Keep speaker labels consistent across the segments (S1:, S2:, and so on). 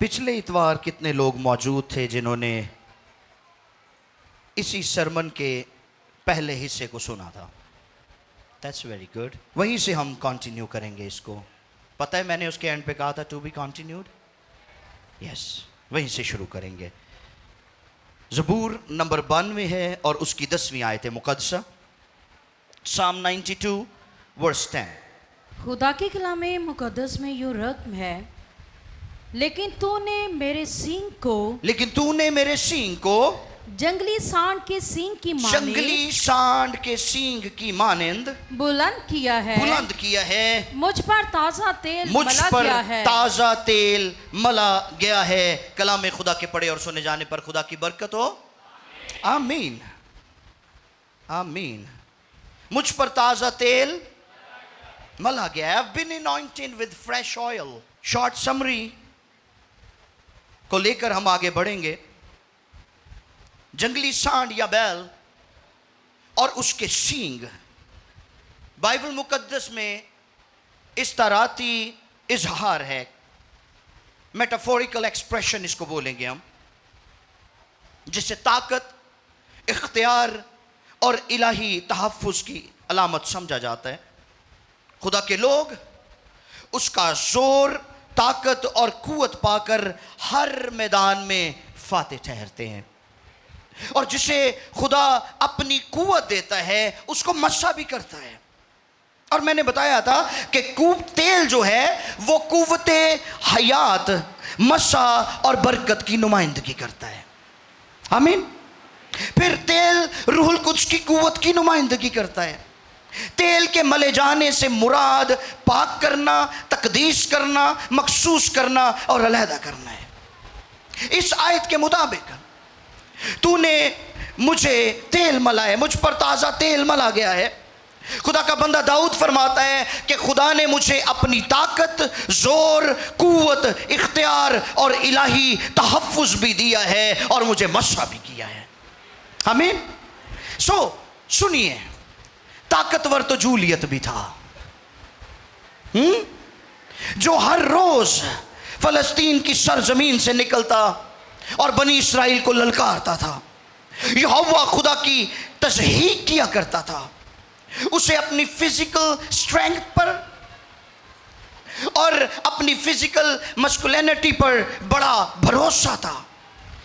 S1: पिछले इतवार कितने लोग मौजूद थे जिन्होंने इसी सरमन के पहले हिस्से को सुना था? That's very good. वहीं से हम कंटिन्यू करेंगे इसको। पता है मैंने उसके एंड पे कहा था टू बी कंटिन्यूड। यस, वहीं से शुरू करेंगे। ज़बूर नंबर 92 है और उसकी 10वीं आयत मुक़द्दसा, साम 92 वर्स 10।
S2: खुदा के कलामे मुक़द्दस में यूं रकम है, लेकिन तूने मेरे सींग को जंगली सांड के सींग की मानिंद बुलंद किया है। मुझ पर ताज़ा तेल
S1: मला गया है। कलाम खुदा के पढ़े और सुने जाने पर खुदा की बरकत हो। आमीन आमीन। मुझ पर ताज़ा तेल मला गया है। I've been anointed with fresh oil। Short summary को लेकर हम आगे बढ़ेंगे। जंगली सांड या बैल और उसके सींग, बाइबल मुकद्दस में इस्ताराती इजहार है, मेटाफोरिकल एक्सप्रेशन इसको बोलेंगे हम, जिससे ताकत, इख्तियार और इलाही तहफ़्फ़ुज़ की अलामत समझा जाता है। खुदा के लोग उसका जोर, ताकत और कुव्वत पाकर हर मैदान में फातेह ठहरते हैं, और जिसे खुदा अपनी कुव्वत देता है उसको मस्सा भी करता है। और मैंने बताया था कि तेल जो है वो कुव्वत हयात, मस्सा और बरकत की नुमाइंदगी करता है। आमीन। फिर तेल रूहुल कुद्स की कुव्वत की नुमाइंदगी करता है। तेल के मले जाने से मुराद पाक करना, तकदीस करना, मखसूस करना और अलहदा करना है। इस आयत के मुताबिक तूने मुझे तेल मला है, मुझ पर ताज़ा तेल मला गया है। खुदा का बंदा दाऊद फरमाता है कि खुदा ने मुझे अपनी ताकत, जोर, कुव्वत, इख्तियार और इलाही तहफ़्फ़ुज़ भी दिया है और मुझे मस्सा भी किया है। आमीन। सुनिए, ताकतवर तो जूलियत भी था, जो हर रोज फलस्तीन की सरजमीन से निकलता और बनी इसराइल को ललकारता था। यहोवा खुदा की तज़हीक किया करता था। उसे अपनी फिजिकल स्ट्रेंथ पर और अपनी फिजिकल मस्कुलिनिटी पर बड़ा भरोसा था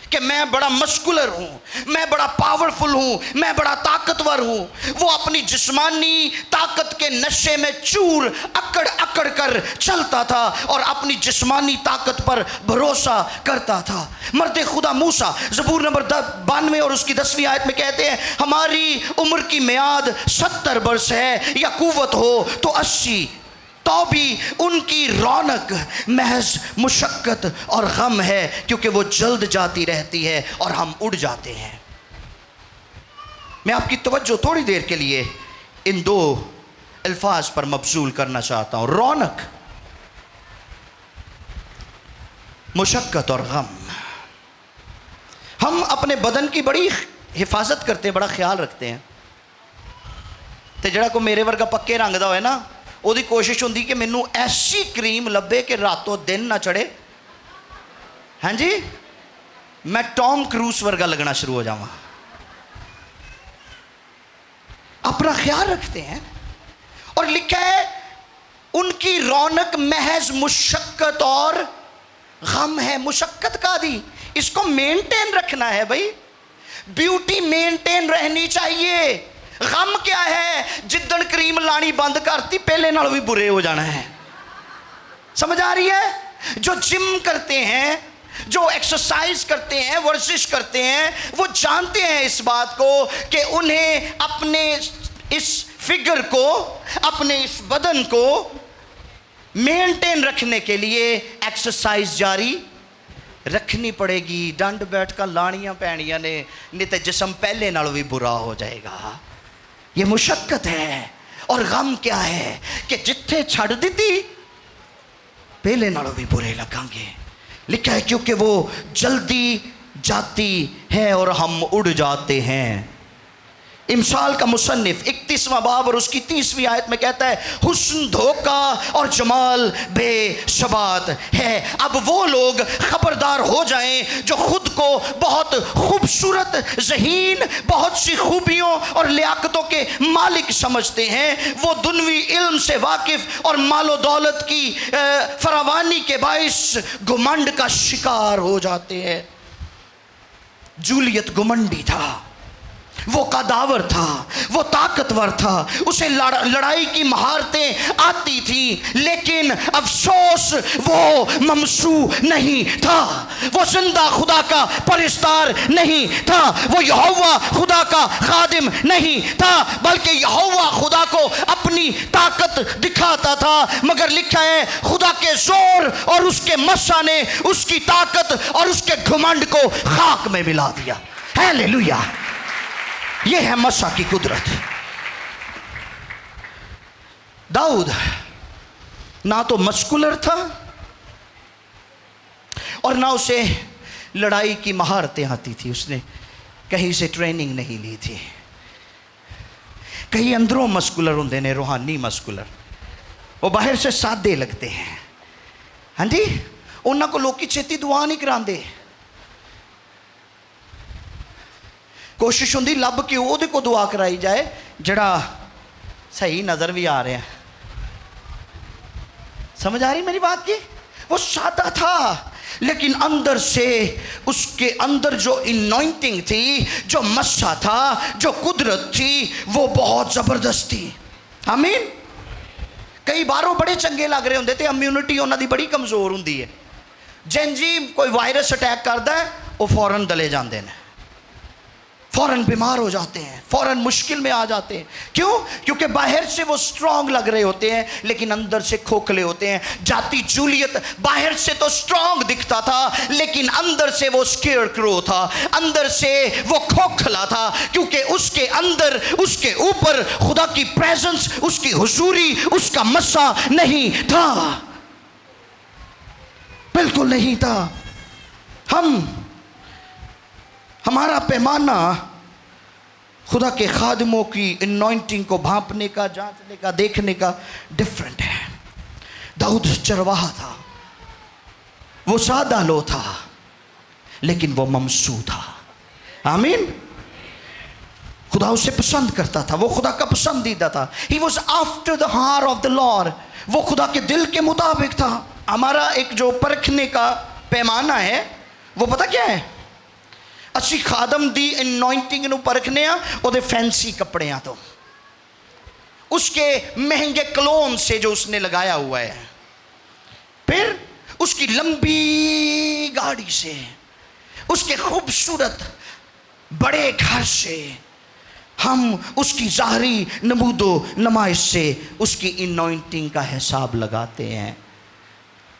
S1: कि मैं बड़ा मस्कुलर हूँ, मैं बड़ा पावरफुल हूँ, मैं बड़ा ताकतवर हूँ। वो अपनी जिस्मानी ताकत के नशे में चूर अकड़ अकड़ कर चलता था और अपनी जिस्मानी ताकत पर भरोसा करता था। मर्द खुदा मूसा ज़बूर नंबर 92 और उसकी 10वीं आयत में कहते हैं, हमारी उम्र की मियाद 70 वर्ष है या कुव्वत हो तो 80, तो भी उनकी रौनक महज मुशक्कत और गम है, क्योंकि वो जल्द जाती रहती है और हम उड़ जाते हैं। मैं आपकी तवज्जो थोड़ी देर के लिए इन दो अल्फाज पर मबसूल करना चाहता हूं। रौनक, मुशक्कत और गम। हम अपने बदन की बड़ी हिफाजत करते हैं, बड़ा ख्याल रखते हैं। तो जड़ा को मेरे वर्गा पक्के रंग दा होए ना, ਉਹਦੀ कोशिश होंगी कि मैनू ऐसी क्रीम लभे कि रातों दिन ना चढ़े। हाँ जी, मैं टॉम क्रूज वर्गा लगना शुरू हो जावा। अपना ख्याल रखते हैं। और लिखा है उनकी रौनक महज मुशक्कत और गम है। मुशक्कत का दी, इसको मेंटेन रखना है भाई। ब्यूटी मेंटेन रहनी चाहिए। गम क्या है? जिद्दन क्रीम लानी बंद करती पहले नाल भी बुरे हो जाना है। समझ आ रही है? जो जिम करते हैं, जो एक्सरसाइज करते हैं, वर्जिश करते हैं, वो जानते हैं इस बात को कि उन्हें अपने इस फिगर को, अपने इस बदन को मेंटेन रखने के लिए एक्सरसाइज जारी रखनी पड़ेगी। डंड बैठ कर लानियां पैनियां ने, नहीं तो जिस्म पहले नाल भी बुरा हो जाएगा। ये मुशक्कत है। और गम क्या है कि जिथे छड़ दी पहले नालों भी बुरे लगेंगे। लिखा है क्योंकि वो जल्दी जाती है और हम उड़ जाते हैं। इमसाल का मुसन्निफ 31वां बाब और उसकी 30वीं आयत में कहता है, हुस्न धोखा और जमाल बेशबात है। अब वो लोग खबरदार हो जाएं जो खुद को बहुत खूबसूरत, ज़हीन, बहुत सी खूबियों और लियाकतों के मालिक समझते हैं। वो दुनवी इल्म से वाकिफ और मालो दौलत की फरावानी के बाइस घुमंड का शिकार हो जाते हैं। जूलियत घुमंडी था, वो कदावर था, वो ताकतवर था, उसे लड़ाई की महारतें आती थी, लेकिन अफसोस वो ममसू नहीं था। वो जिंदा खुदा का परिस्तार नहीं था, वो यहोवा खुदा का खादिम नहीं था, बल्कि यहोवा खुदा को अपनी ताकत दिखाता था। मगर लिखा है, खुदा के जोर और उसके मस्सा ने उसकी ताकत और उसके घमंड को खाक में मिला दिया। हालेलुया, ये है मसा की कुदरत। दाऊद ना तो मस्कुलर था और ना उसे लड़ाई की महारतें आती थी। उसने कहीं से ट्रेनिंग नहीं ली थी। कहीं अंदरों मस्कुलर होंदे ने, रूहानी मस्कुलर, वो बाहर से सादे लगते हैं। हाँ जी, उन्होंने को लोग छेती दुआ नहीं कराते। कोशिश होंगी लभ के ਉਹਦੇ को दुआ कराई जाए जड़ा सही नज़र भी आ रहा है। समझ आ रही मेरी बात की? वो सादा था, लेकिन अंदर से उसके अंदर जो इनॉइंटिंग थी, जो मस्सा था, जो कुदरत थी, वो बहुत ज़बरदस्त थी। आमीन। कई बारों बड़े चंगे लग रहे होंगे, तो इम्यूनिटी उन्होंने बड़ी कमज़ोर होंगी है। जिन जी कोई वायरस अटैक करता है, वो फौरन दले जाते हैं, फौरन बीमार हो जाते हैं, फौरन मुश्किल में आ जाते हैं। क्यों? क्योंकि बाहर से वो स्ट्रांग लग रहे होते हैं, लेकिन अंदर से खोखले होते हैं। जाति जूलियत बाहर से तो स्ट्रांग दिखता था, लेकिन अंदर से वो स्केयर क्रो था, अंदर से वो खोखला था, क्योंकि उसके अंदर, उसके ऊपर खुदा की प्रेजेंस, उसकी हुजूरी, उसका मस्सा नहीं था, बिल्कुल नहीं था। हमारा पैमाना खुदा के खादिमों की इनॉइंटिंग को भांपने का, जांचने का, देखने का डिफरेंट है। दाऊद चरवाहा था, वो सादा लो था, लेकिन वो ममसू था। आमीन। खुदा उसे पसंद करता था, वो खुदा का पसंदीदा था। He was after the heart of the Lord, वो खुदा के दिल के मुताबिक था। हमारा एक जो परखने का पैमाना है, वो पता क्या है? असी खादम दी इनॉइंटिंग नूं परखने आ ओदे फैंसी कपड़ियां तो, उसके महंगे क्लोन से जो उसने लगाया हुआ है, फिर उसकी लंबी गाड़ी से, उसके खूबसूरत बड़े घर से, हम उसकी ज़ाहरी नमूदो नमाइश से उसकी इनॉइंटिंग का हिसाब लगाते हैं,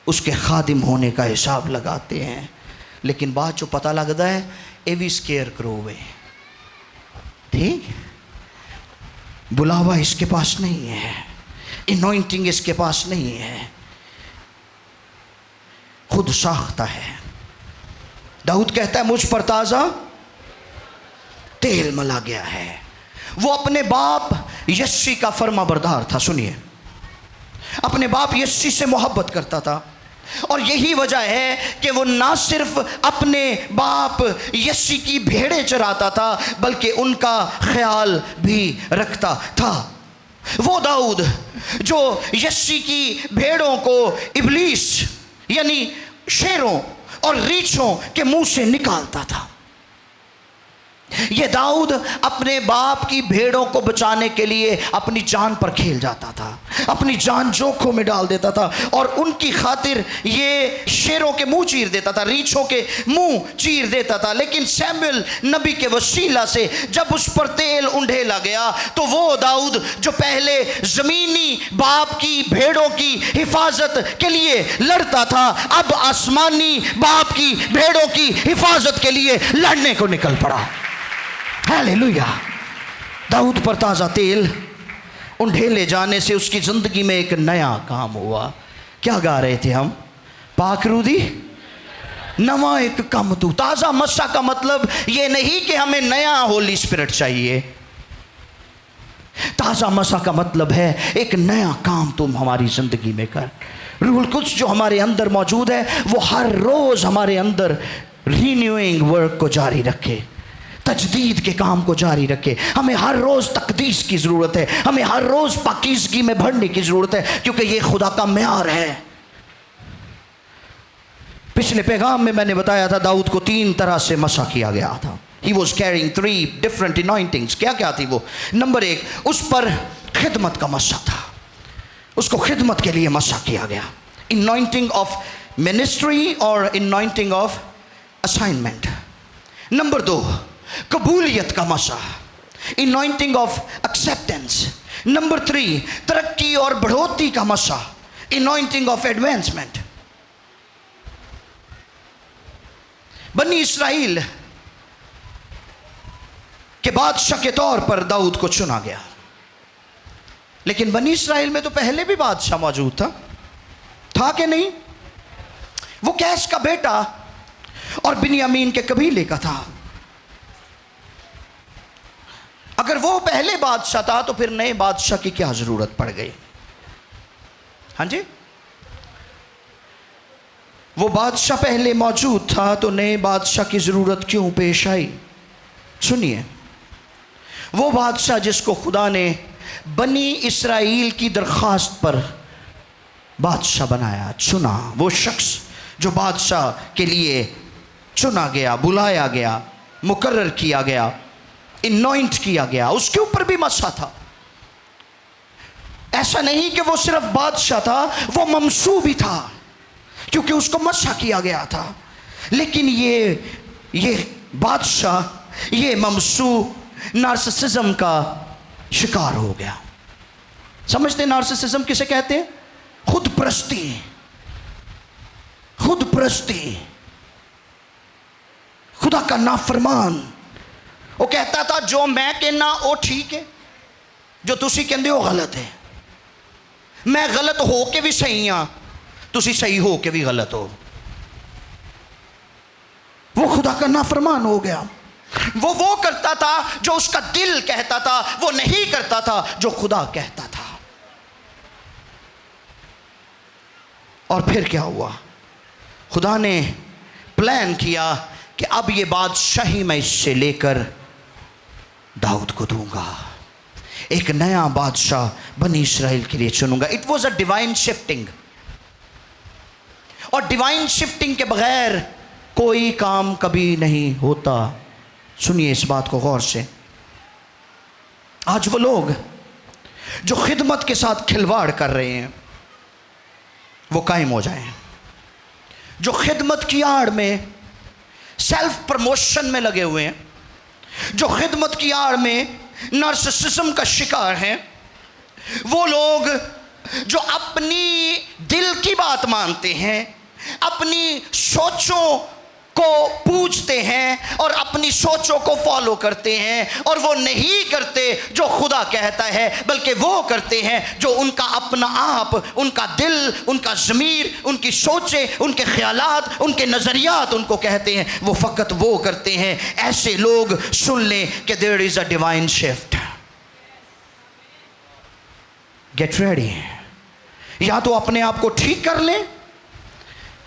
S1: उसके खादिम होने का हिसाब लगाते हैं। लेकिन बाद जो पता लगता है, ये भी स्केयर करो वे, ठीक, बुलावा इसके पास नहीं है, इनॉइंटिंग इसके पास नहीं है, खुद साख्ता है। दाऊद कहता है, मुझ पर ताज़ा तेल मला गया है। वो अपने बाप यस्सी का फर्माबरदार था। सुनिए, अपने बाप यस्सी से मोहब्बत करता था, और यही वजह है कि वो ना सिर्फ अपने बाप यस्सी की भेड़ें चराता था, बल्कि उनका ख्याल भी रखता था। वो दाऊद जो यस्सी की भेड़ों को इब्लीस यानी शेरों और रीछों के मुंह से निकालता था, ये दाऊद अपने बाप की भेड़ों को बचाने के लिए अपनी जान पर खेल जाता था, अपनी जान जोखों में डाल देता था, और उनकी खातिर ये शेरों के मुंह चीर देता था, रीछों के मुंह चीर देता था। लेकिन सैमुएल नबी के वसीला से जब उस पर तेल उंडेला गया, तो वो दाऊद जो पहले ज़मीनी बाप की भेड़ों की हिफाजत के लिए लड़ता था, अब आसमानी बाप की भेड़ों की हिफाजत के लिए लड़ने को निकल पड़ा। हालेलुया। दाऊद पर ताज़ा तेल उंडेले जाने से उसकी ज़िंदगी में एक नया काम हुआ। क्या गा रहे थे हम? पाकरूदी नवा एक कम तू। ताज़ा मस्सा का मतलब ये नहीं कि हमें नया होली स्पिरिट चाहिए, ताज़ा मसा का मतलब है एक नया काम तुम हमारी ज़िंदगी में कर। रूहुल कुद्स जो हमारे अंदर मौजूद है वो हर रोज़ हमारे अंदर रीन्यूइंग वर्क को जारी रखे, तजदीद के काम को जारी रखे। हमें हर रोज़ तकदीस की ज़रूरत है, हमें हर रोज़ पाकीज़गी में भरने की ज़रूरत है, क्योंकि ये खुदा का म्यार है। पिछले पैगाम में मैंने बताया था दाऊद को 3 तरह से मसा किया गया था। He was carrying 3 different anointings। क्या क्या थी वो? नंबर 1, उस पर खिदमत का मसा था, उसको खिदमत के लिए मसा किया गया, anointing of ministry और anointing of assignment। नंबर 2, कबूलियत का मसा, anointing of acceptance। नंबर 3, तरक्की और बढ़ोतरी का मसा, anointing of advancement। बनी इस्राइल के बादशाह के तौर पर दाऊद को चुना गया, लेकिन बनी इस्राइल में तो पहले भी बादशाह मौजूद था कि नहीं? वो कैस का बेटा और बिन्यामीन के कबीले का था। अगर वो पहले बादशाह था तो फिर नए बादशाह की क्या जरूरत पड़ गई? हाँ जी, वो बादशाह पहले मौजूद था तो नए बादशाह की जरूरत क्यों पेश आई? सुनिए, वो बादशाह जिसको खुदा ने बनी इस्राइल की दरख्वास्त पर बादशाह बनाया, चुना, वो शख्स जो बादशाह के लिए चुना गया, बुलाया गया, मुकर्रर किया गया, इनॉइंट किया गया, उसके ऊपर भी मसा था। ऐसा नहीं कि वो सिर्फ बादशाह था, वो ममसू भी था क्योंकि उसको मसा किया गया था। लेकिन ये बादशाह, ये ममसू नार्सिसिज्म का शिकार हो गया। समझते नार्सिसिज्म किसे कहते हैं? खुद परस्ती, खुद परस्ती, खुदा का नाफरमान। वो कहता था जो मैं कहना वो ठीक है, जो तुसी कहंदे हो गलत है। मैं गलत हो के भी सही हाँ, तुसी सही हो के भी गलत हो। वो खुदा का नाफरमान हो गया। वो करता था जो उसका दिल कहता था, वो नहीं करता था जो खुदा कहता था। और फिर क्या हुआ? खुदा ने प्लान किया कि अब ये बादशाही मैं इससे लेकर दाऊद को दूंगा, एक नया बादशाह बनी इस्राइल के लिए चुनूंगा। It was a divine shifting, और डिवाइन शिफ्टिंग के बगैर कोई काम कभी नहीं होता। सुनिए इस बात को गौर से। आज वो लोग जो खिदमत के साथ खिलवाड़ कर रहे हैं वो कायम हो जाएं। जो खिदमत की आड़ में सेल्फ प्रमोशन में लगे हुए हैं, जो खिदमत की आड़ में नार्सिसिज्म का शिकार हैं, वो लोग जो अपनी दिल की बात मानते हैं, अपनी सोचों को पूछते हैं और अपनी सोचों को फॉलो करते हैं, और वो नहीं करते जो खुदा कहता है, बल्कि वो करते हैं जो उनका अपना आप, उनका दिल, उनका ज़मीर, उनकी सोचें, उनके ख्यालात, उनके नज़रियात उनको कहते हैं, वो फ़कत वो करते हैं। ऐसे लोग सुन लें कि there is a divine shift. Get ready. या तो अपने आप को ठीक कर लें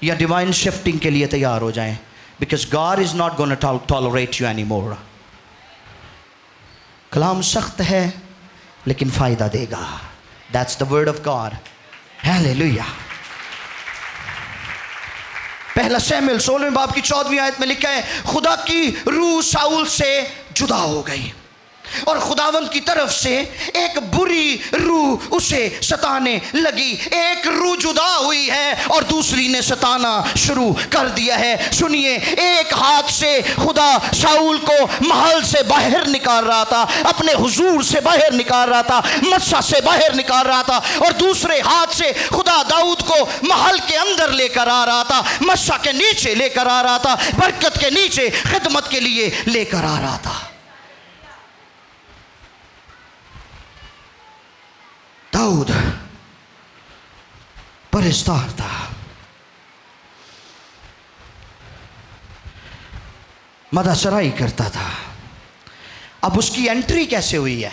S1: या डिवाइन शिफ्टिंग के लिए तैयार हो जाएं, because God is not gonna tolerate you any more. कलाम सख्त है लेकिन फायदा देगा। That's the word of God. Hallelujah. पहला शमूएल 16वें बाब की 14वीं आयत में लिखा है, खुदा की रूह साउल से जुदा हो गई और खुदावंद की तरफ से एक बुरी रूह उसे सताने लगी। एक रूह जुदा हुई है और दूसरी ने सताना शुरू कर दिया है। सुनिए, एक हाथ से खुदा शाऊल को महल से बाहर निकाल रहा था, अपने हुजूर से बाहर निकाल रहा था, मस्सा से बाहर निकाल रहा था, और दूसरे हाथ से खुदा दाऊद को महल के अंदर लेकर आ रहा था, मस्सा के नीचे लेकर आ रहा था, बरकत के नीचे खिदमत के लिए लेकर आ रहा था। दाऊद परस्तार था, मदासराई करता था। अब उसकी एंट्री कैसे हुई है?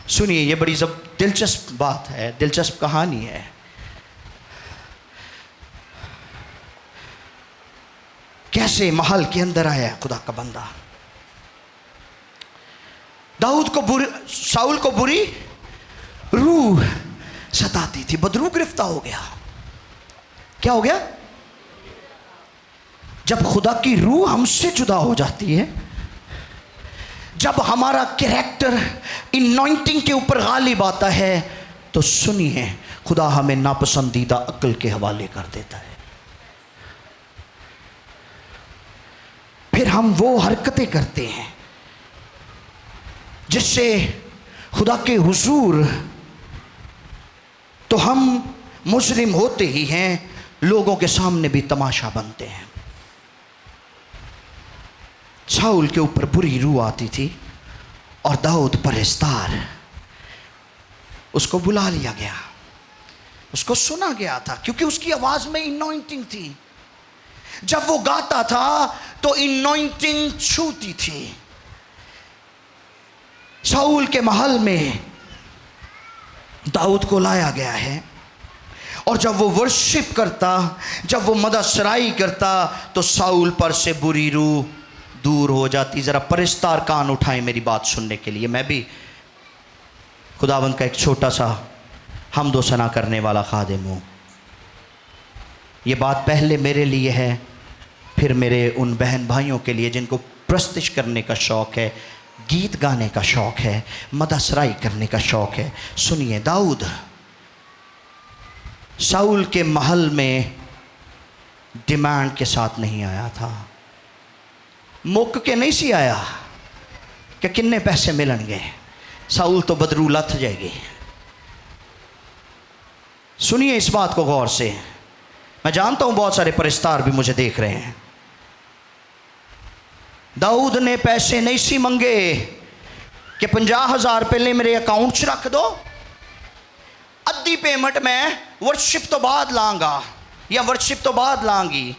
S1: सुनिए, ये बड़ी दिलचस्प बात है, दिलचस्प कहानी है। कैसे महल के अंदर आया खुदा का बंदा। शाऊल को बुरी रूह सताती थी, बदरू गिरफ्तार हो गया। क्या हो गया? जब खुदा की रूह हमसे जुदा हो जाती है, जब हमारा कैरेक्टर इनॉइंटिंग के ऊपर गालिब आता है, तो सुनिए, खुदा हमें नापसंदीदा अक्ल के हवाले कर देता है। फिर हम वो हरकतें करते हैं जिससे खुदा के हुजूर तो हम मुजरिम होते ही हैं, लोगों के सामने भी तमाशा बनते हैं। शाऊल के ऊपर बुरी रूह आती थी और दाऊद परस्तार, उसको बुला लिया गया, उसको सुना गया था, क्योंकि उसकी आवाज में इनॉइंटिंग थी। जब वो गाता था तो इनॉइंटिंग छूती थी। शाऊल के महल में दाऊद को लाया गया है, और जब वो वर्शिप करता, जब वो मदसराई करता, तो शाऊल पर से बुरी रूह दूर हो जाती। ज़रा परस्तार कान उठाएं मेरी बात सुनने के लिए। मैं भी खुदावंद का एक छोटा सा हमदो सना करने वाला खादिम हूँ। ये बात पहले मेरे लिए है, फिर मेरे उन बहन भाइयों के लिए जिनको प्रस्तिश करने का शौक़ है, गीत गाने का शौक़ है, मदसराई करने का शौक़ है। सुनिए, दाऊद शाऊल के महल में डिमांड के साथ नहीं आया था, मुक के नहीं सी आया कि किन्ने पैसे मिलणगे, शाऊल तो बदरू लथ जाएगी। सुनिए इस बात को गौर से। मैं जानता हूं बहुत सारे परिस्तार भी मुझे देख रहे हैं। दाऊद ने पैसे नहीं सी मंगे कि 50,000 पहले मेरे अकाउंट च रख दो, अद्धी पेमेंट मैं वर्शिप तो बाद लांगा या वर्शिप तो बाद लांगी।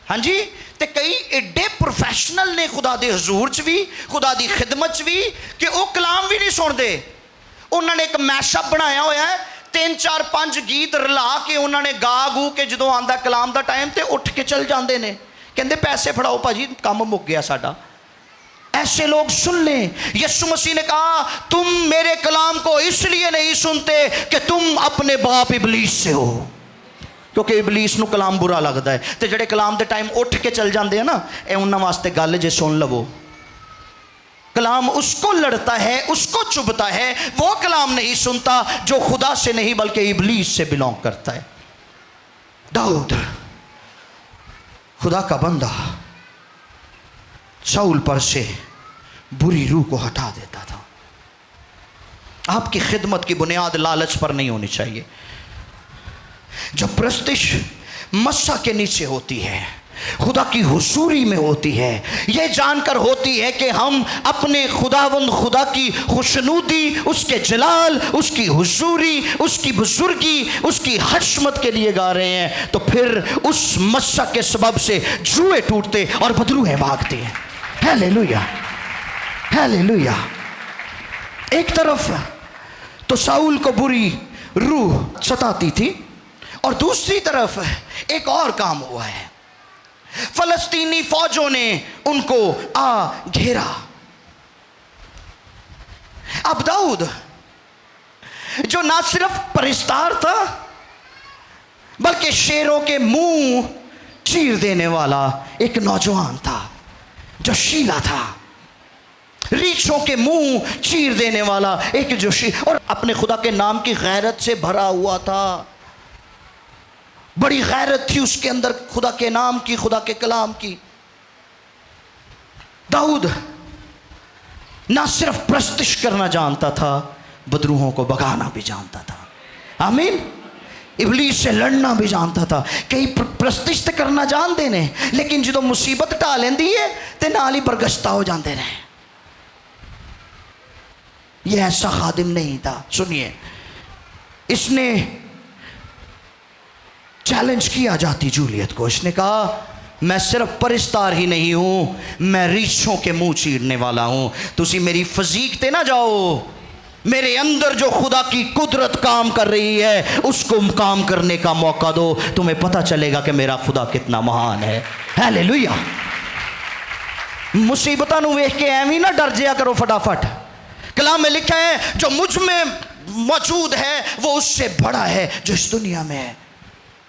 S1: हाँ जी, तो कई एडे प्रोफैशनल ने खुदा दे हजूर च भी, खुदा दी खिदमत च भी, कि वो कलाम भी नहीं सुनते। उन्होंने एक मैशअप बनाया होया है, 3 4 5 गीत रला के उन्होंने गा गू के जो आंदा कलाम का टाइम तो उठ के चल जाते हैं, कहते पैसे फड़ाओ भाजी, काम मुक गया साडा। ऐसे लोग सुन लें। यीशु मसीह ने कहा, तुम मेरे कलाम को इसलिए नहीं सुनते कि तुम अपने बाप इबलीस से हो, क्योंकि इबलीस नूं कलाम बुरा लगता है। तो जेडे कलाम के टाइम उठ के चल जाते हैं ना, ये उन्होंने वास्ते गल जे सुन लवो। कलाम उसको लड़ता है, उसको चुभता है, वो कलाम नहीं सुनता जो खुदा से नहीं बल्कि इबलीस से बिलोंग करता है। दाऊद खुदा का बंदा शाऊल पर से बुरी रूह को हटा देता था। आपकी खिदमत की बुनियाद लालच पर नहीं होनी चाहिए। जब प्रस्तिश मस्सा के नीचे होती है, खुदा की हुजूरी में होती है, यह जानकर होती है कि हम अपने खुदावंद खुदा की खुशनूदी, उसके जलाल, उसकी हुजूरी, उसकी बुजुर्गी, उसकी हशमत के लिए गा रहे हैं, तो फिर उस मस्सा के सबब से जुए टूटते और बदरूहें भागती हैं। Hallelujah, hallelujah. एक तरफ तो शाऊल को बुरी रूह सताती थी, और दूसरी तरफ एक और काम हुआ है। फलस्तीनी फौजों ने उनको आ घेरा। अब दाऊद जो ना सिर्फ परिस्तार था बल्कि शेरों के मुंह चीर देने वाला एक नौजवान था, जो शीला था, रीछों के मुंह चीर देने वाला एक जो और अपने खुदा के नाम की गैरत से भरा हुआ था। बड़ी गैरत थी उसके अंदर, खुदा के नाम की, खुदा के कलाम की। दाऊद ना सिर्फ प्रस्तिश करना जानता था, बदरूहों को भगाना भी जानता था। आमीन। इबलीस से लड़ना भी जानता था। कई प्रस्तिश तो करना जानते ने, लेकिन जो मुसीबत ढा लेंदी है तो नाल ही बरगश्ता हो जाते हैं। यह ऐसा खादिम नहीं था। सुनिए, इसने चैलेंज किया जाती जूलियत को। इसने कहा, मैं सिर्फ परिस्तार ही नहीं हूं, मैं रीछों के मुंह चीरने वाला हूं। तुसी मेरी फजीक ते ना जाओ, मेरे अंदर जो खुदा की कुदरत काम कर रही है उसको काम करने का मौका दो, तुम्हें पता चलेगा कि मेरा खुदा कितना महान है। हालेलुया। मुसीबतों को वेख के एवं ना डर जाया करो फटाफट। कलाम में लिखा है जो मुझ में मौजूद है वो उससे बड़ा है जो इस दुनिया में है।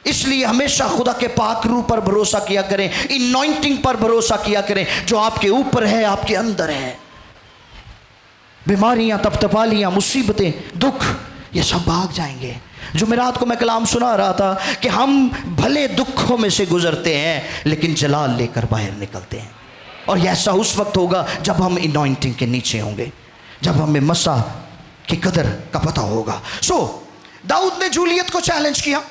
S1: इसलिए हमेशा खुदा के पाक रूह पर भरोसा किया करें, इनॉइंटिंग पर भरोसा किया करें जो आपके ऊपर है, आपके अंदर है। बीमारियां, तपतपालियां, मुसीबतें, दुख, ये सब भाग जाएंगे। जो मेरा रात को मैं कलाम सुना रहा था कि हम भले दुखों में से गुजरते हैं लेकिन जलाल लेकर बाहर निकलते हैं। और यह ऐसा उस वक्त होगा जब हम इनॉइंटिंग के नीचे होंगे, जब हमें मसा की कदर का पता होगा। दाऊद ने जूलियत को चैलेंज किया,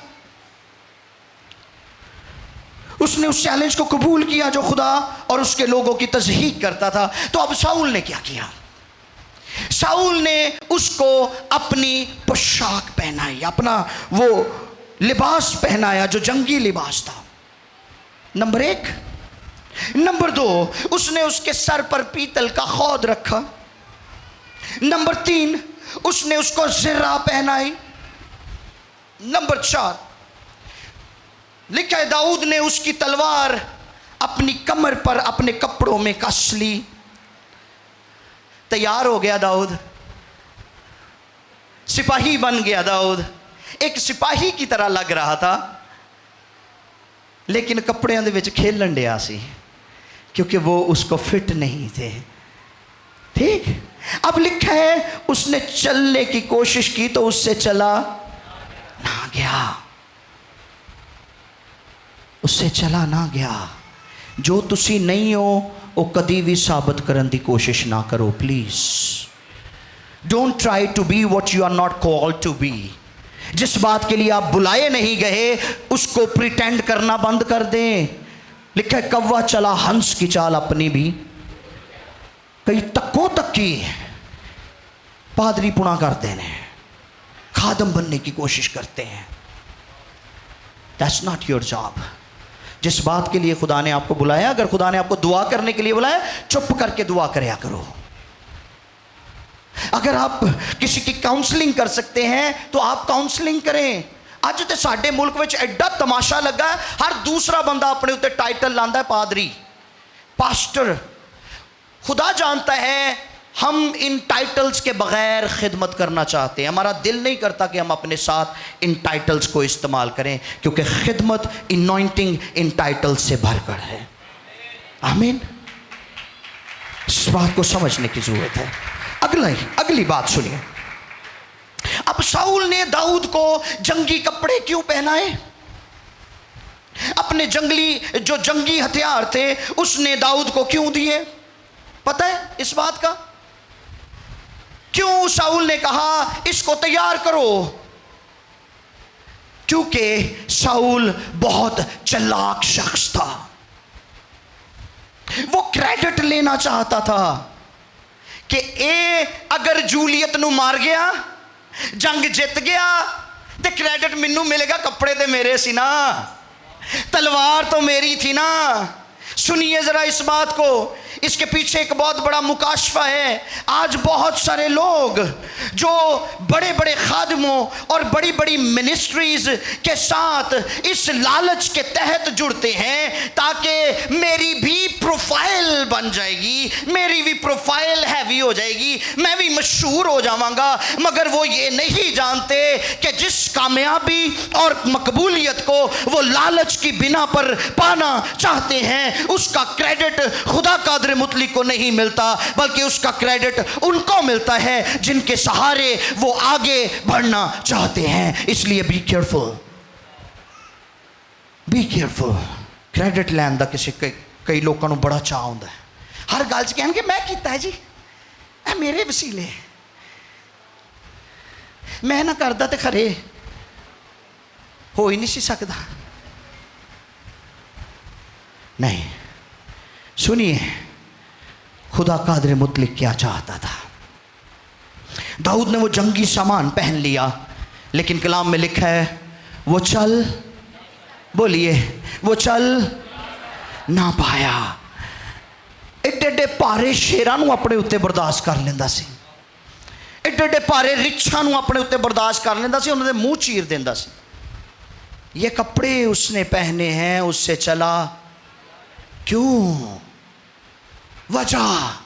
S1: उसने उस चैलेंज को कबूल किया जो खुदा और उसके लोगों की तज़हीक करता था। तो अब शाऊल ने क्या किया? शाऊल ने उसको अपनी पोशाक पहनाई, अपना वो लिबास पहनाया जो जंगी लिबास था। नंबर 1। नंबर 2, उसने उसके सर पर पीतल का खौद रखा। नंबर 3, उसने उसको ज़िर्रा पहनाई। नंबर 4, लिखा है दाऊद ने उसकी तलवार अपनी कमर पर अपने कपड़ों में कस ली। तैयार हो गया दाऊद, सिपाही बन गया दाऊद। एक सिपाही की तरह लग रहा था लेकिन कपड़ियां दे विच खेलन डिया सी क्योंकि वो उसको फिट नहीं थे। ठीक। अब लिखा है उसने चलने की कोशिश की तो उससे चला ना गया, उससे चला ना गया। जो तुसी नहीं हो वो कदी भी साबित करने की कोशिश ना करो please. Don't try to be what you are not called to be. जिस बात के लिए आप बुलाए नहीं गए उसको प्रिटेंड करना बंद कर दें। लिखा है कौवा चला हंस की चाल अपनी भी, कई तक्कों तक की पादरी पुणा करते हैं, खादम बनने की कोशिश करते हैं। That's not your job. जिस बात के लिए खुदा ने आपको बुलाया, अगर खुदा ने आपको दुआ करने के लिए बुलाया, चुप करके दुआ करया करो। अगर आप किसी की काउंसलिंग कर सकते हैं तो आप काउंसलिंग करें। अज तो साडे मुल्क में एडा तमाशा लगा, हर दूसरा बंदा अपने उत्ते टाइटल लांदा है, पादरी, पास्टर। खुदा जानता है हम इन टाइटल्स के बगैर खिदमत करना चाहते हैं। हमारा दिल नहीं करता कि हम अपने साथ इन टाइटल्स को इस्तेमाल करें क्योंकि खिदमत इनॉइंटिंग इन टाइटल्स से भरकर है। आमीन। इस बात को समझने की जरूरत है। अगली बात सुनिए। अब शाऊल ने दाऊद को जंगी कपड़े क्यों पहनाए? अपने जो जंगी हथियार थे उसने दाऊद को क्यों दिए? पता है इस बात का? क्यों शाऊल ने कहा इसको तैयार करो? क्योंकि शाऊल बहुत चालाक शख्स था। वो क्रेडिट लेना चाहता था कि अगर जूलियत नू मार गया, जंग जित गया तो क्रेडिट मैनू मिलेगा, कपड़े तो मेरे सी ना, तलवार तो मेरी थी ना। सुनिए जरा इस बात को, इसके पीछे एक बहुत बड़ा मुकाशफा है। आज बहुत सारे लोग जो बड़े बड़े खादिमों और बड़ी बड़ी मिनिस्ट्रीज के साथ इस लालच के तहत जुड़ते हैं ताकि मेरी भी प्रोफाइल बन जाएगी, मेरी भी प्रोफाइल हैवी हो जाएगी, मैं भी मशहूर हो जाऊंगा। मगर वो ये नहीं जानते कि जिस कामयाबी और मकबूलियत को वो लालच की बिना पर पाना चाहते हैं उसका क्रेडिट खुदा कादिर मुतलिक को नहीं मिलता, बल्कि उसका क्रेडिट उनको मिलता है जिनके सहारे वो आगे बढ़ना चाहते हैं। इसलिए be careful, be careful. Credit लैन दा किसी कई लोगों को बड़ा चाह होता है। हर गल च कहणगे मैं कीता है जी, ए मेरे वसीले, मैं ना करदा ते खरे हो ही नहीं सी सकदा। नहीं, सुनिए खुदा कादिर मुतलिक क्या चाहता था। दाऊद ने वो जंगी सामान पहन लिया, लेकिन कलाम में लिखा है वो चल, बोलिए, वो चल ना पाया। एडे एडे भारे शेरां नूं अपने उत्ते बर्दाश्त कर लेंदा सी। एडे एडे भारे रिच्छां नूं अपने उत्ते बर्दाश्त कर लेंदा सी, उन्हां दे मूँह चीर देंदा सी। ये कपड़े उसने पहने हैं, उससे चला क्यों? वजह,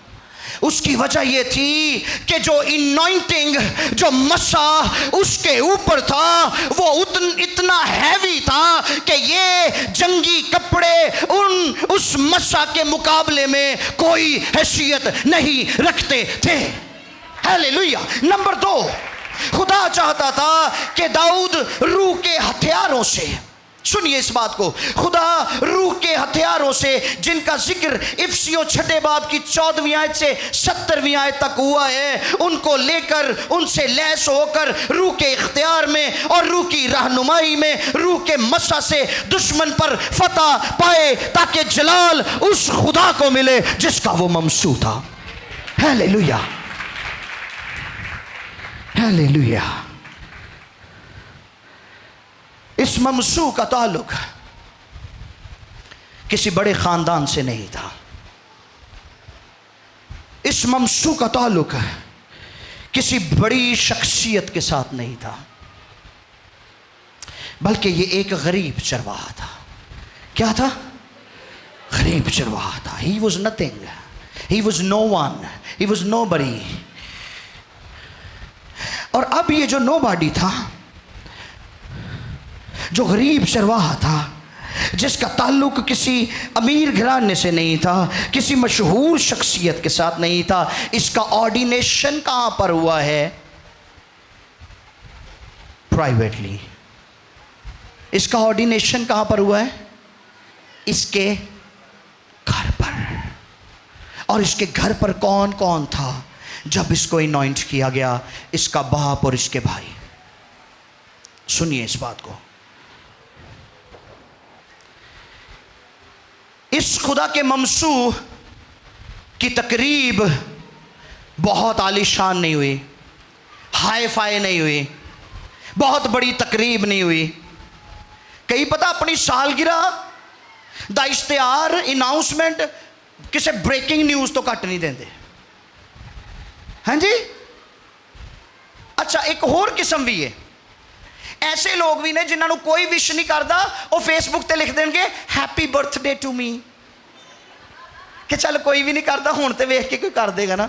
S1: उसकी वजह यह थी कि जो इनॉइंटिंग, जो मसा उसके ऊपर था वो इतना हैवी था कि ये जंगी कपड़े उस मसा के मुकाबले में कोई हैसियत नहीं रखते थे। हालेलुया। नंबर 2, खुदा चाहता था कि दाऊद रूह के हथियारों से, सुनिए इस बात को, खुदा रूह के हथियारों से जिनका जिक्र इफिसियों 6 बाब की 14वीं आयत से 17वीं आयत तक हुआ है, उनको लेकर, उनसे लैस होकर रूह के इख्तियार में और रूह की रहनुमाई में, रूह के मसा से दुश्मन पर फतह पाए, ताकि जलाल उस खुदा को मिले जिसका वो ममसू था। Hallelujah, hallelujah. इस ममसू का ताल्लुक किसी बड़े खानदान से नहीं था। इस ममसू का ताल्लुक किसी बड़ी शख्सियत के साथ नहीं था, बल्कि ये एक गरीब चरवाहा था। क्या था? गरीब चरवाहा था। He was nothing, he was no one, he was nobody. और अब ये जो नोबॉडी था, जो गरीब चरवाहा था, जिसका ताल्लुक किसी अमीर घराने से नहीं था, किसी मशहूर शख्सियत के साथ नहीं था, इसका ऑर्डिनेशन कहां पर हुआ है? प्राइवेटली। इसका ऑर्डिनेशन कहां पर हुआ है? इसके घर पर। और इसके घर पर कौन कौन था जब इसको इनॉइंट किया गया? इसका बाप और इसके भाई। सुनिए इस बात को, इस खुदा के ममसू की तकरीब बहुत आलीशान नहीं हुई, हाई फाई नहीं हुई, बहुत बड़ी तकरीब नहीं हुई। कहीं पता, अपनी सालगिरह दा इश्तिहार, अनाउंसमेंट किसी ब्रेकिंग न्यूज़ तो घट नहीं देंगे। हाँ जी। अच्छा, एक होर किस्म भी है, ऐसे लोग भी ने जिन्होंने कोई विश नहीं करता, वो फेसबुक ते लिख देंगे हैप्पी बर्थडे टू मी, कि चल कोई भी नहीं करता, हुण ते वेख के कोई कर देगा ना।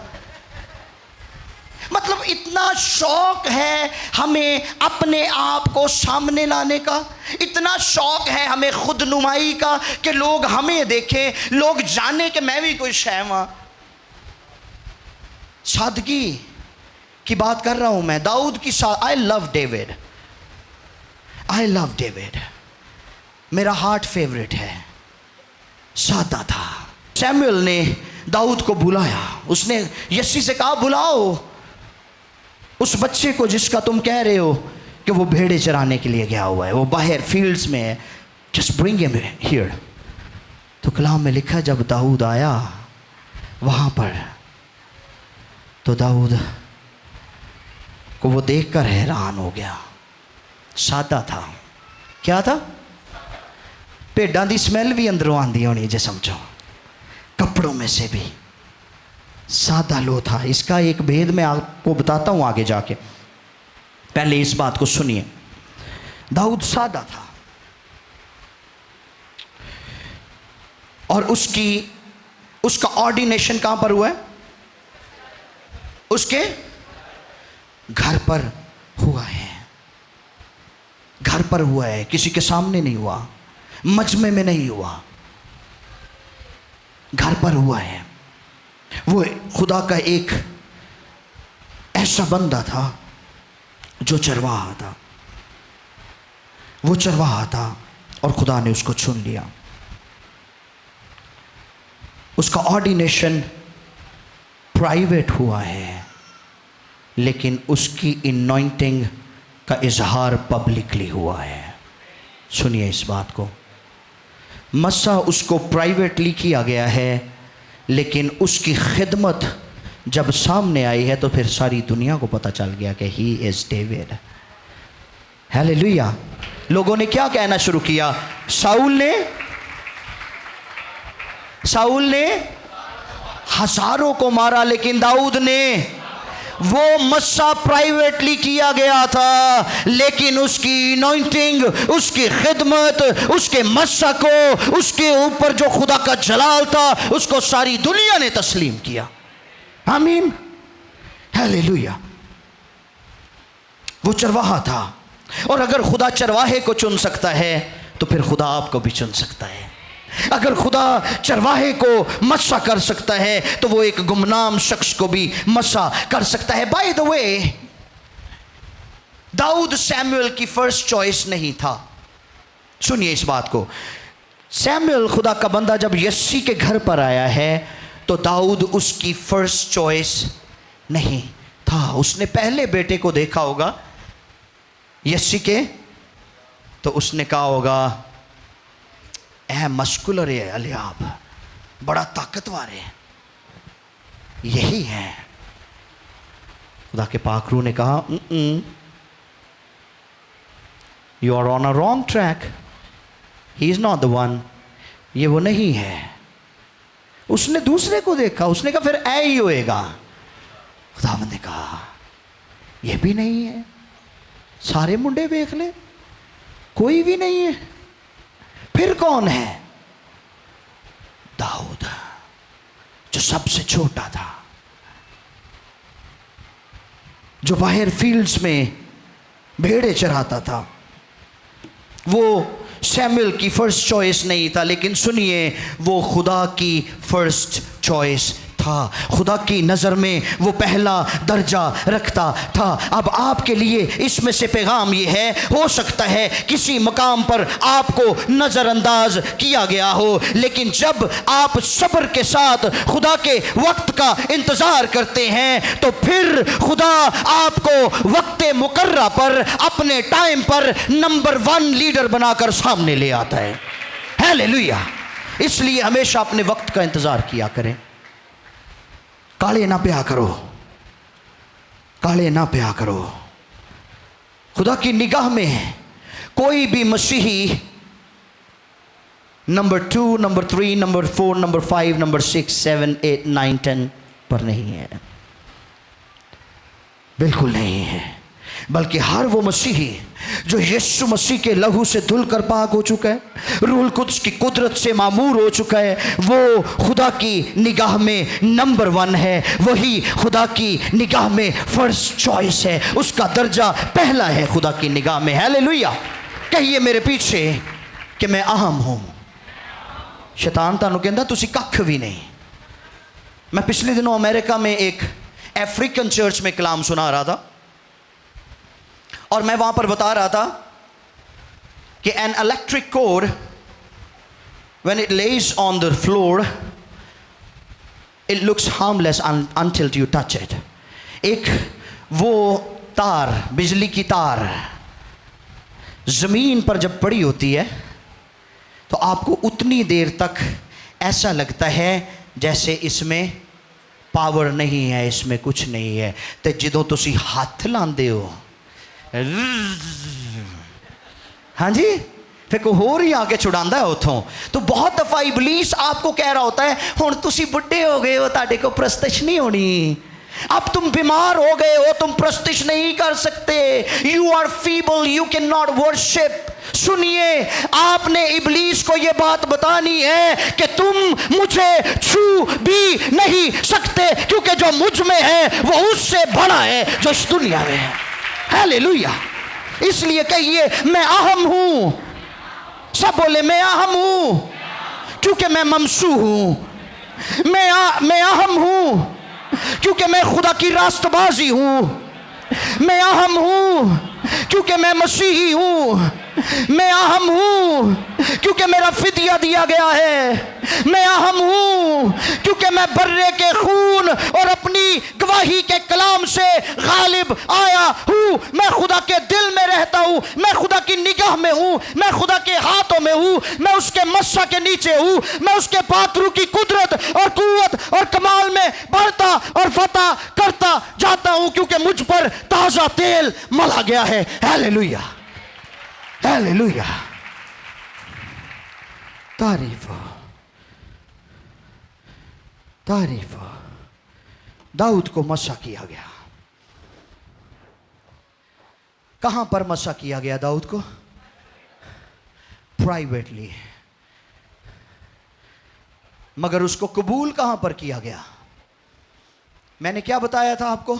S1: मतलब इतना शौक है हमें अपने आप को सामने लाने का, इतना शौक है हमें खुद नुमाई का कि लोग हमें देखें, लोग जाने कि मैं भी कोई शय हूं। सादगी की बात कर रहा हूं मैं, दाऊद की। I love David, I love David, मेरा हार्ट फेवरेट है। सादा था। सैमुअल ने दाऊद को बुलाया, उसने यस्सी से कहा बुलाओ उस बच्चे को जिसका तुम कह रहे हो कि वो भेड़े चराने के लिए गया हुआ है, वो बाहर फील्ड्स में है, जस्ट ब्रिंग हिम हियर। तो कलाम में लिखा जब दाऊद आया वहाँ पर, तो दाऊद को वो देखकर हैरान हो गया। सादा था। क्या था? भेड़ां दी स्मैल भी अंदरों आंदी होनी, जे समझो, कपड़ों में से भी। सादा लो था। इसका एक भेद मैं आपको बताता हूं आगे जाके, पहले इस बात को सुनिए। दाऊद सादा था और उसका ऑर्डिनेशन कहां पर हुआ है? उसके घर पर हुआ है। घर पर हुआ है, किसी के सामने नहीं हुआ, मजमे में नहीं हुआ, घर पर हुआ है। वो खुदा का एक ऐसा बंदा था जो चरवाहा था। वो चरवाहा था और खुदा ने उसको चुन लिया। उसका ऑर्डिनेशन प्राइवेट हुआ है, लेकिन उसकी इनॉइंटिंग का इजहार पब्लिकली हुआ है। सुनिए इस बात को, मसा उसको प्राइवेटली किया गया है, लेकिन उसकी खिदमत जब सामने आई है तो फिर सारी दुनिया को पता चल गया कि ही इज़ डेविड। हालेलुया। लोगों ने क्या कहना शुरू किया? शाऊल ने हजारों को मारा, लेकिन दाऊद ने वो मस्सा प्राइवेटली किया गया था, लेकिन उसकी अनॉइंटिंग, उसकी खिदमत, उसके मस्सा को, उसके ऊपर जो खुदा का जलाल था, उसको सारी दुनिया ने तस्लीम किया। आमीन, हालेलुया। वो चरवाहा था, और अगर खुदा चरवाहे को चुन सकता है तो फिर खुदा आपको भी चुन सकता है। अगर खुदा चरवाहे को मस्सा कर सकता है तो वो एक गुमनाम शख्स को भी मस्सा कर सकता है। By the way, Daud Samuel की फर्स्ट चॉइस नहीं था। सुनिए इस बात को, सैमुअल खुदा का बंदा जब यस्सी के घर पर आया है तो दाऊद उसकी फर्स्ट चॉइस नहीं था। उसने पहले बेटे को देखा होगा यस्सी के, तो उसने कहा होगा ए मस्कुलर है अलियाब, बड़ा ताकतवर है, यही है। खुदा के पाक रूह ने कहा you are on a wrong track, he is not the one, ये वो नहीं है। उसने दूसरे को देखा, उसने कहा फिर ऐ ही होएगा। खुदावंद ने कहा ये भी नहीं है, सारे मुंडे देख ले, कोई भी नहीं है, फिर कौन है? दाऊद, जो सबसे छोटा था, जो बाहर फील्ड्स में भेड़े चराता था। वो सैमुअल की फर्स्ट चॉइस नहीं था, लेकिन सुनिए वो खुदा की फर्स्ट चॉइस था। खुदा की नज़र में वो पहला दर्जा रखता था। अब आपके लिए इसमें से पैगाम ये है, हो सकता है किसी मकाम पर आपको नज़रअंदाज किया गया हो, लेकिन जब आप सब्र के साथ खुदा के वक्त का इंतज़ार करते हैं तो फिर खुदा आपको वक्त मुकर्रा पर, अपने टाइम पर नंबर 1 लीडर बनाकर सामने ले आता है। हालेलुया। इसलिए हमेशा अपने वक्त का इंतज़ार किया करें। काले ना पिया करो, काले ना पिया करो। खुदा की निगाह में कोई भी मसीही number 2, number 3, number 4, number 5, number 6, 7, 8, 9, 10 पर नहीं है, बिल्कुल नहीं है। बल्कि हर वो मसीही जो यीशु मसीह के लहू से धुलकर पाक हो चुका है, रूहुल कुद्स की कुदरत से मामूर हो चुका है, वो खुदा की निगाह में नंबर 1 है। वही खुदा की निगाह में फर्स्ट चॉइस है, उसका दर्जा पहला है खुदा की निगाह में। हालेलुया। कहिए मेरे पीछे कि मैं अहम हूं। शैतान तानू कहता तुसी कख भी नहीं। मैं पिछले दिनों अमेरिका में एक अफ्रीकन चर्च में कलाम सुना रहा था, और मैं वहां पर बता रहा था कि an electric code when it Lay's on the floor it looks harmless until you touch it. एक वो तार, बिजली की तार जमीन पर जब पड़ी होती है तो आपको उतनी देर तक ऐसा लगता है जैसे इसमें पावर नहीं है, इसमें कुछ नहीं है। तो ਜਦੋਂ ਤੁਸੀਂ हथ लाते हो, हाँ जी, फिर कोई होर ही आके छुड़ाता है उतों। तो बहुत दफा इबलीस आपको कह रहा होता है हुण तुसी बुढ़े हो गए हो, ताड़े को प्रस्तिश नहीं होनी, अब तुम बीमार हो गए हो, तुम प्रस्तिश नहीं कर सकते, you are feeble, you can not worship. सुनिए, आपने इबलीस को यह बात बतानी है कि तुम मुझे छू भी नहीं सकते, क्योंकि जो मुझ में है वो उससे बड़ा है जो इस दुनिया में है। हालेलुया। इसलिए कहिए मैं अहम हूं। सब बोले मैं अहम हूं, क्योंकि मैं ममसू हूं। मैं अहम हूं क्योंकि मैं खुदा की रास्तबाजी हूं। मैं अहम हूं क्योंकि मैं मसीही हूं। मैं अहम हूं क्योंकि मेरा फिदिया दिया गया है। मैं अहम हूं क्योंकि मैं बर्रे के खून और अपनी गवाही के कलाम से गालिब आया हूं। मैं खुदा के दिल में रहता हूं, मैं खुदा की निगाह में हूं, मैं खुदा के हाथों में हूं, मैं उसके मस्सा के नीचे हूं, मैं उसके पात्रू की कुदरत और कुव्वत और कमाल में बढ़ता और फतह करता जाता हूं, क्योंकि मुझ पर ताजा तेल मला गया है। Hallelujah, hallelujah. तारीफ तारीफ। दाऊद को मस्सा किया गया। कहां पर मसा किया गया दाऊद को? प्राइवेटली। मगर उसको कबूल कहां पर किया गया? मैंने क्या बताया था आपको?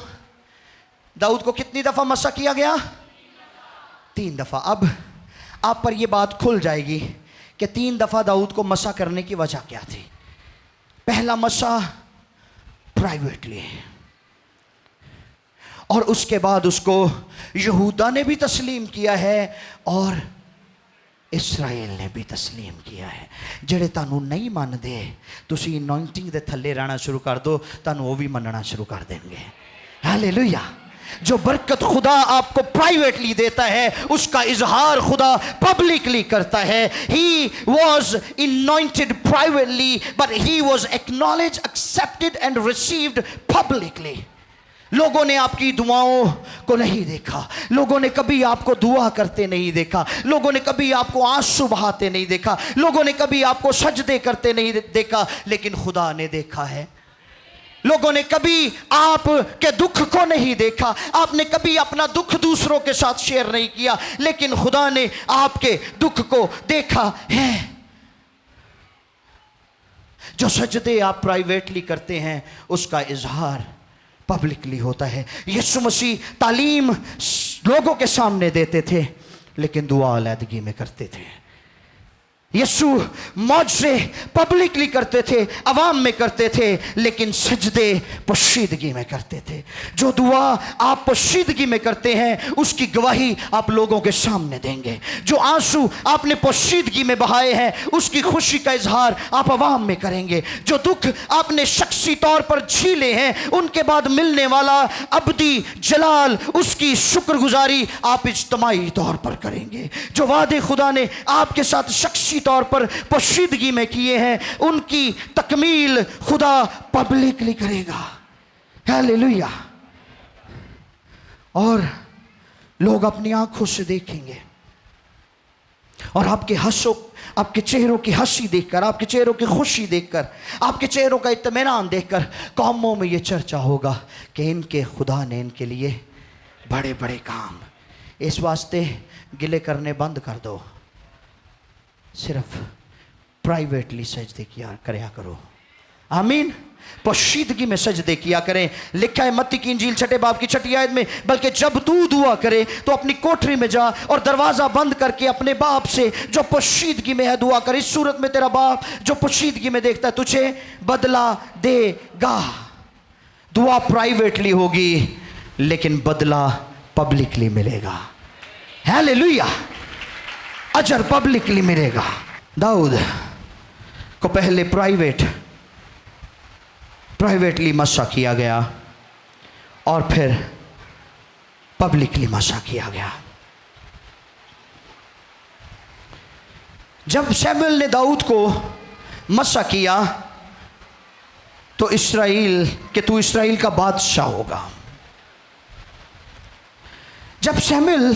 S1: दाऊद को कितनी दफा मसा किया गया? 3 दफा। अब आप पर यह बात खुल जाएगी कि 3 दफा दाऊद को मसा करने की वजह क्या थी। पहला मसा प्राइवेटली, और उसके बाद उसको यहूदा ने भी तस्लीम किया है और इस्राएल ने भी तस्लीम किया है। ਜਿਹੜੇ ਤੁਹਾਨੂੰ नहीं ਮੰਨਦੇ, ਤੁਸੀਂ ਅਨੋਇੰਟਿੰਗ ਦੇ ਥੱਲੇ ਰਹਿਣਾ शुरू कर दो, ਤੁਹਾਨੂੰ ਉਹ भी ਮੰਨਣਾ शुरू कर देंगे। हालेलुया। जो बरकत खुदा आपको प्राइवेटली देता है उसका इजहार खुदा पब्लिकली करता है। He was anointed privately but he was acknowledged, accepted and received publicly। लोगों ने आपकी दुआओं को नहीं देखा, लोगों ने कभी आपको दुआ करते नहीं देखा, लोगों ने कभी आपको आंसू बहाते नहीं देखा, लोगों ने कभी आपको सजदे करते नहीं देखा, लेकिन खुदा ने देखा है। लोगों ने कभी आपके दुख को नहीं देखा, आपने कभी अपना दुख दूसरों के साथ शेयर नहीं किया, लेकिन खुदा ने आपके दुख को देखा है। जो सजदे आप प्राइवेटली करते हैं उसका इजहार पब्लिकली होता है। यीशु मसीह तालीम लोगों के सामने देते थे लेकिन दुआ अलहदगी में करते थे। यीशु मौज से पब्लिकली करते थे, अवाम में करते थे, लेकिन सजदे पोशीदगी में करते थे। जो दुआ आप पोशीदगी में करते हैं उसकी गवाही आप लोगों के सामने देंगे। जो आंसू आपने पोशीदगी में बहाए हैं उसकी खुशी का इजहार आप अवाम में करेंगे। जो दुख आपने शख्सी तौर पर झेले हैं उनके बाद मिलने वाला अबदी जलाल, उसकी शुक्रगुजारी आप इज्तिमाई तौर पर करेंगे। जो वादे खुदा ने आपके साथ शख्सी तौर पर पोशीदगी में किए हैं उनकी तकमील खुदा पब्लिकली करेगा। हालेलुया। और लोग अपनी आंखों से देखेंगे और आपके चेहरों की हंसी देखकर, आपके चेहरों की खुशी देखकर, आपके चेहरों का इत्मीनान देखकर कौमों में यह चर्चा होगा कि इनके खुदा ने इनके लिए बड़े बड़े काम। इस वास्ते गिले करने बंद कर दो, सिर्फ प्राइवेटली सजदे किया करया करो। आमीन। पोशीदगी में सजदे किया करें। लिखा है मत्ती की इंजील 6 बाब की 6 आयत में, बल्कि जब तू दुआ करे तो अपनी कोठरी में जा और दरवाज़ा बंद करके अपने बाप से जो पोशीदगी में है दुआ कर। इस सूरत में तेरा बाप जो पोशीदगी में देखता है तुझे बदला देगा। दुआ प्राइवेटली होगी लेकिन बदला पब्लिकली मिलेगा। हालेलुया। अजर पब्लिकली मिलेगा। दाऊद को पहले प्राइवेटली मसा किया गया और फिर पब्लिकली मसा किया गया। जब शमूएल ने दाऊद को मसा किया तो तू इस्राएल का बादशाह होगा। जब शमूएल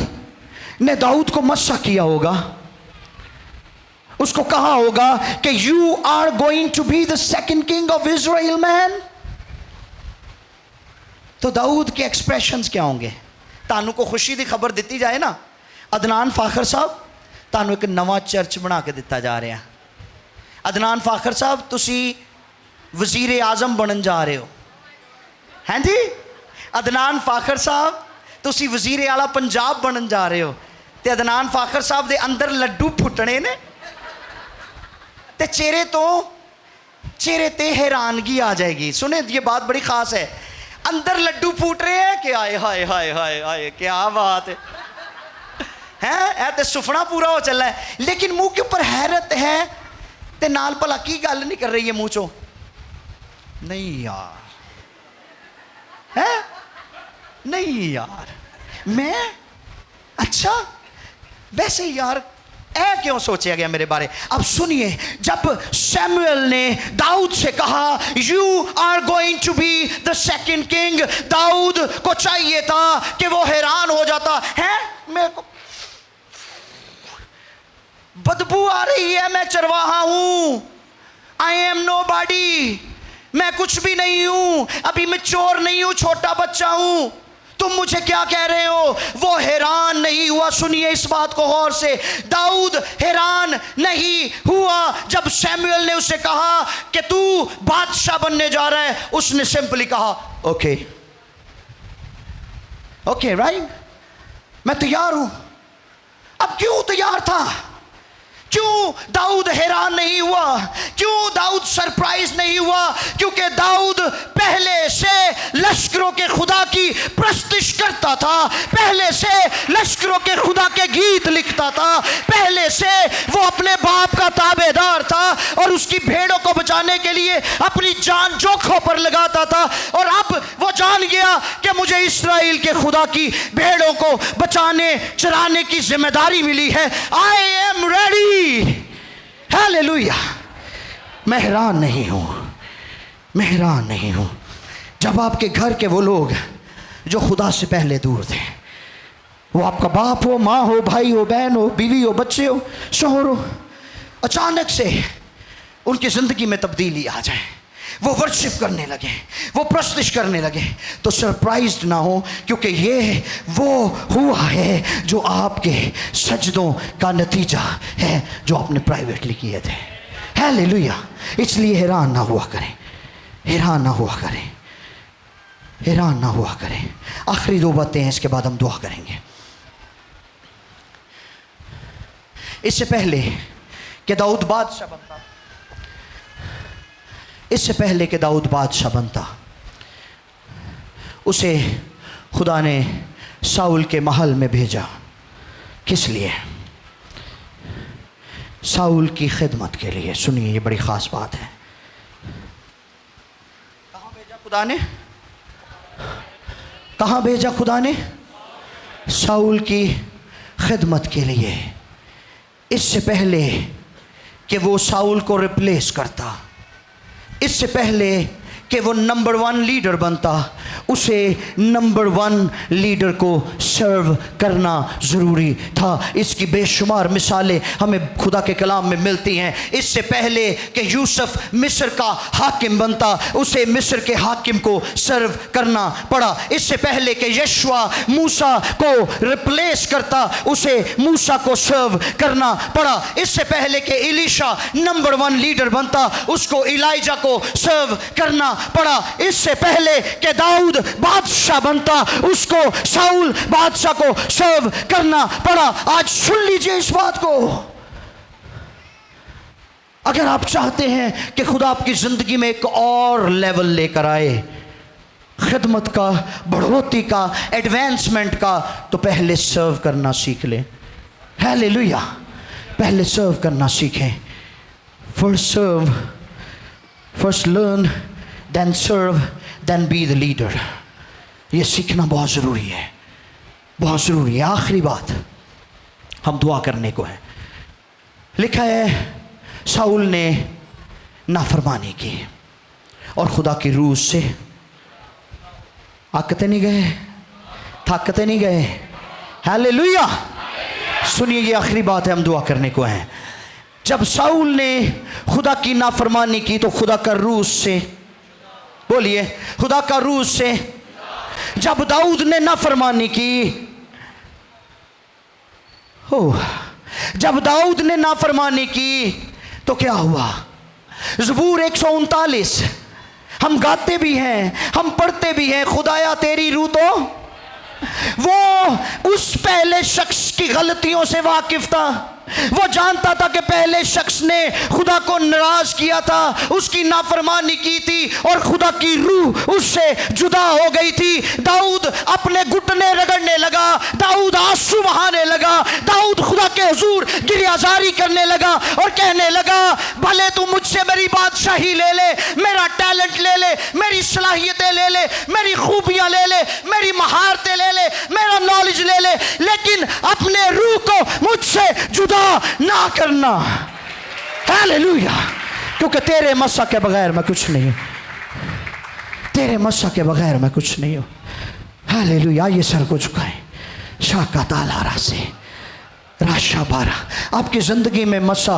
S1: ने दाऊद को मसा किया होगा उसको कहा होगा कि you are going to be the second king of Israel man. तो दाऊद के एक्सप्रेशंस क्या होंगे? तानू को खुशी की खबर दी जाए ना, अदनान फाखर साहब तानू एक नवा चर्च बना के दिता जा रहा। अदनान फाखर साहब तुसी वजीर आजम बनन जा रहे हो। हैं जी? अदनान फाखर साहब तुसी वजीर आला पंजाब बनन जा रहे हो। ते अदनान फाखर साहब दे अंदर लड्डू फुटने ने ते चेहरे ते हैरानगी आ जाएगी। सुने ये बात बड़ी खास है। अंदर लड्डू फूट रहे हैं कि हाय हाय हाय हाय हाय क्या बात है ऐ ते सुफना पूरा हो चला है, लेकिन मुंह के ऊपर हैरत है ते नाल भला की गल नहीं कर रही है मुंह चो? नहीं यार, है नहीं यार, मैं अच्छा वैसे यार ऐ क्यों सोचा गया मेरे बारे। अब सुनिए, जब शमूएल ने दाऊद से कहा you are going to be the second king, Daud को चाहिए था कि वो हैरान हो जाता है मेरे को बदबू आ रही है, मैं चरवाहा हूं, आई एम नोबॉडी, मैं कुछ भी नहीं हूं, अभी मैं चोर नहीं हूं, छोटा बच्चा हूं, तुम मुझे क्या कह रहे हो? वो हैरान नहीं हुआ। सुनिए इस बात को गौर से, दाऊद हैरान नहीं हुआ जब शमूएल ने उसे कहा कि तू बादशाह बनने जा रहा है। उसने सिंपली कहा ओके ओके राइट, मैं तैयार हूं। अब क्यों तैयार था? क्यों दाऊद हैरान नहीं हुआ? क्यों दाऊद सरप्राइज नहीं हुआ? क्योंकि दाऊद पहले से लश्करों के खुदा की प्रस्तिश करता था, पहले से लश्करों के खुदा के गीत लिखता था, पहले से वो अपने बाप का ताबेदार था और उसकी भेड़ों को बचाने के लिए अपनी जान जोखों पर लगाता था। और अब वो जान गया कि मुझे इस्राएल के खुदा की भेड़ों को बचाने चराने की जिम्मेदारी मिली है। I am ready. हालेलुया। मैं हैरान नहीं हूं, मैं हैरान नहीं हूं। जब आपके घर के वो लोग जो खुदा से पहले दूर थे, वो आपका बाप हो, माँ हो, भाई हो, बहन हो, बीवी हो, बच्चे हो, शौहर हो, अचानक से उनकी जिंदगी में तब्दीली आ जाए, वो वर्शिप करने लगे, वो प्रस्तुत करने लगे, तो सरप्राइज्ड ना हो, क्योंकि ये वो हुआ है जो आपके सजदों का नतीजा है जो आपने प्राइवेटली किए थे। हालेलुया। इसलिए हैरान ना हुआ करें, हैरान ना हुआ करें, हैरान ना हुआ करें। आखिरी दो बातें हैं, इसके बाद हम दुआ करेंगे। इससे पहले कि दाऊद बादशाह बनता, इससे पहले कि दाऊद बादशाह बनता, उसे खुदा ने शाऊल के महल में भेजा। किस लिए? शाऊल की खिदमत के लिए। सुनिए, ये बड़ी ख़ास बात है। कहाँ भेजा खुदा ने? कहाँ भेजा खुदा ने? शाऊल की खिदमत के लिए। इससे पहले कि वो शाऊल को रिप्लेस करता, इससे पहले कि वो नंबर 1 लीडर बनता, उसे नंबर 1 लीडर को सर्व करना ज़रूरी था। इसकी बेशुमार मिसालें हमें खुदा के कलाम में मिलती हैं। इससे पहले कि यूसुफ मिस्र का हाकिम बनता, उसे मिस्र के हाकिम को सर्व करना पड़ा। इससे पहले कि यशुआ मूसा को रिप्लेस करता, उसे मूसा को सर्व करना पड़ा। इससे पहले कि एलीशा नंबर 1 लीडर बनता, उसको इलाइजा को सर्व करना पड़ा। इससे पहले कि दाऊद बादशाह बनता, उसको शाऊल बादशाह को सर्व करना पड़ा। आज सुन लीजिए इस बात को। अगर आप चाहते हैं कि खुदा आपकी जिंदगी में एक और लेवल लेकर आए, खिदमत का, बढ़ोतरी का, एडवांसमेंट का, तो पहले सर्व करना सीख लें। हालेलुया। पहले सर्व करना सीखें। First serve, first learn, then serve, then be the leader. ये सीखना बहुत ज़रूरी है, बहुत ज़रूरी है। आखिरी बात हम दुआ करने को है। लिखा है शाऊल ने नाफरमानी की और खुदा की रूह से आकते नहीं गए, थकते नहीं गए। हालेलुया। सुनिए, ये आखिरी बात है, हम दुआ करने को हैं। जब शाऊल ने खुदा की नाफरमानी की तो खुदा का रूह से, बोलिए, खुदा का रूह से। जब दाऊद ने नाफरमानी की, हो, जब दाऊद ने नाफरमानी की तो क्या हुआ? ज़बूर 139 हम गाते भी हैं, हम पढ़ते भी हैं, खुदाया तेरी रूह तो। वो उस पहले शख्स की गलतियों से वाकिफ था। वो जानता था कि पहले शख्स ने खुदा को नाराज किया था, उसकी नाफरमानी की थी और खुदा की रूह उससे जुदा हो गई थी। दाऊद अपने घुटने रगड़ने लगा, दाऊद आंसू बहाने लगा, दाऊद खुदा के हुजूर गिरियाजारी करने लगा और कहने लगा, भले तू मुझसे मेरी बादशाही ले ले, मेरा टैलेंट ले ले, मेरी सलाहियतें ले ले, मेरी खूबियां ले ले, मेरी महारतें ले ले, मेरा नॉलेज ले ले, लेकिन अपने रूह को मुझसे जुदा ना करना। हालेलुया। क्योंकि तेरे मसा के बगैर मैं कुछ नहीं हूं, तेरे मसा के बगैर मैं कुछ नहीं हूं। हालेलुया। ये सर को झुकाएं। शाका तालारा से राशा बारा। आपकी जिंदगी में मसा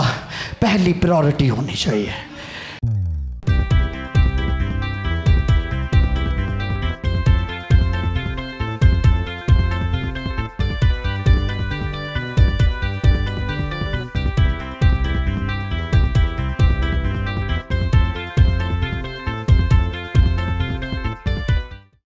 S1: पहली प्रायोरिटी होनी चाहिए।